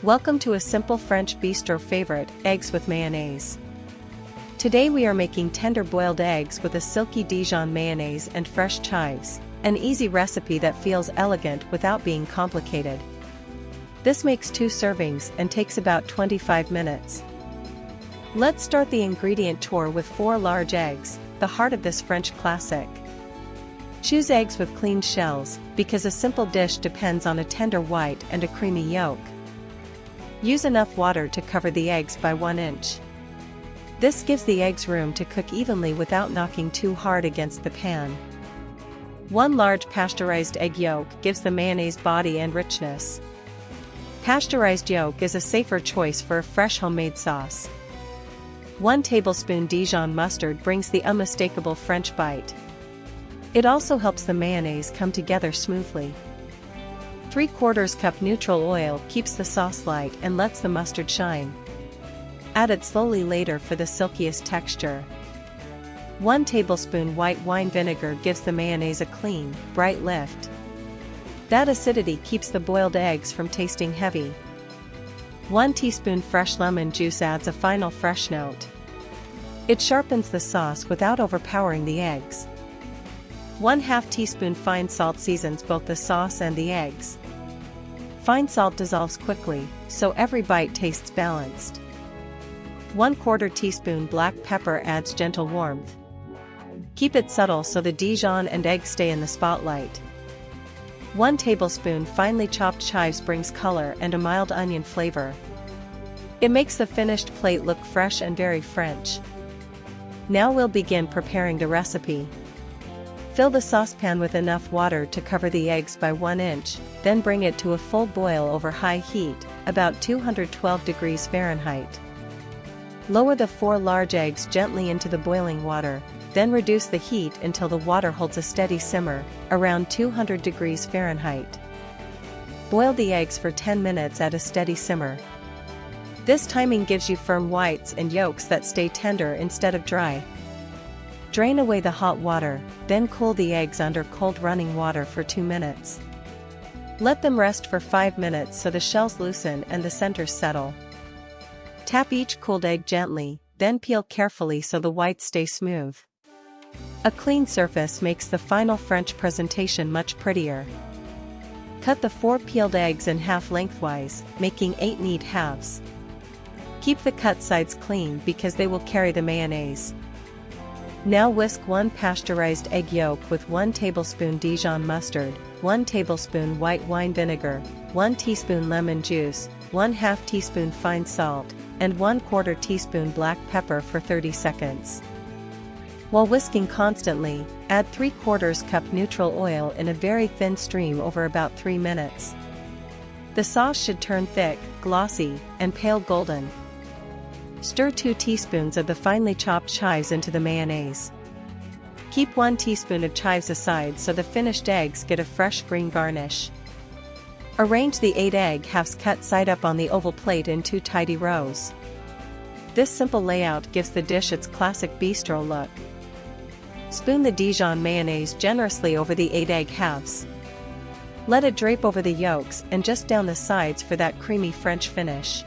Welcome to a simple French bistro favorite, eggs with mayonnaise. Today we are making tender boiled eggs with a silky Dijon mayonnaise and fresh chives, an easy recipe that feels elegant without being complicated. This makes 2 servings and takes about 25 minutes. Let's start the ingredient tour with 4 large eggs, the heart of this French classic. Choose eggs with clean shells, because a simple dish depends on a tender white and a creamy yolk. Use enough water to cover the eggs by 1 inch. This gives the eggs room to cook evenly without knocking too hard against the pan. 1 large pasteurized egg yolk gives the mayonnaise body and richness. Pasteurized yolk is a safer choice for a fresh homemade sauce. 1 tablespoon Dijon mustard brings the unmistakable French bite. It also helps the mayonnaise come together smoothly. 3/4 cup neutral oil keeps the sauce light and lets the mustard shine. Add it slowly later for the silkiest texture. 1 tablespoon white wine vinegar gives the mayonnaise a clean, bright lift. That acidity keeps the boiled eggs from tasting heavy. 1 teaspoon fresh lemon juice adds a final fresh note. It sharpens the sauce without overpowering the eggs. 1/2 teaspoon fine salt seasons both the sauce and the eggs. Fine salt dissolves quickly, so every bite tastes balanced. 1/4 teaspoon black pepper adds gentle warmth. Keep it subtle so the Dijon and eggs stay in the spotlight. 1 tablespoon finely chopped chives brings color and a mild onion flavor. It makes the finished plate look fresh and very French. Now we'll begin preparing the recipe. Fill the saucepan with enough water to cover the eggs by 1 inch, then bring it to a full boil over high heat, about 212 degrees Fahrenheit. Lower the 4 large eggs gently into the boiling water, then reduce the heat until the water holds a steady simmer, around 200 degrees Fahrenheit. Boil the eggs for 10 minutes at a steady simmer. This timing gives you firm whites and yolks that stay tender instead of dry. Drain away the hot water, then cool the eggs under cold running water for 2 minutes. Let them rest for 5 minutes so the shells loosen and the centers settle. Tap each cooled egg gently, then peel carefully so the whites stay smooth. A clean surface makes the final French presentation much prettier. Cut the 4 peeled eggs in half lengthwise, making 8 neat halves. Keep the cut sides clean because they will carry the mayonnaise. Now whisk 1 pasteurized egg yolk with 1 tablespoon Dijon mustard, 1 tablespoon white wine vinegar, 1 teaspoon lemon juice, 1/2 teaspoon fine salt, and 1/4 teaspoon black pepper for 30 seconds. While whisking constantly, add 3/4 cup neutral oil in a very thin stream over about 3 minutes. The sauce should turn thick, glossy, and pale golden. Stir 2 teaspoons of the finely chopped chives into the mayonnaise. Keep 1 teaspoon of chives aside so the finished eggs get a fresh green garnish. Arrange the 8 egg halves cut side up on the oval plate in 2 tidy rows. This simple layout gives the dish its classic bistro look. Spoon the Dijon mayonnaise generously over the 8 egg halves. Let it drape over the yolks and just down the sides for that creamy French finish.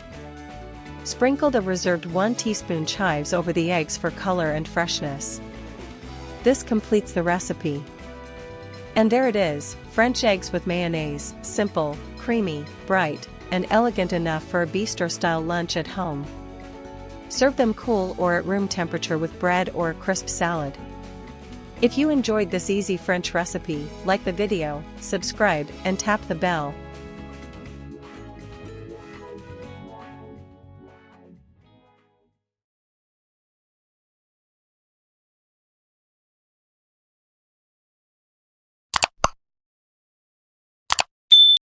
Sprinkle the reserved 1 teaspoon chives over the eggs for color and freshness. This completes the recipe. And there it is, French eggs with mayonnaise, simple, creamy, bright, and elegant enough for a bistro-style lunch at home. Serve them cool or at room temperature with bread or a crisp salad. If you enjoyed this easy French recipe, like the video, subscribe, and tap the bell,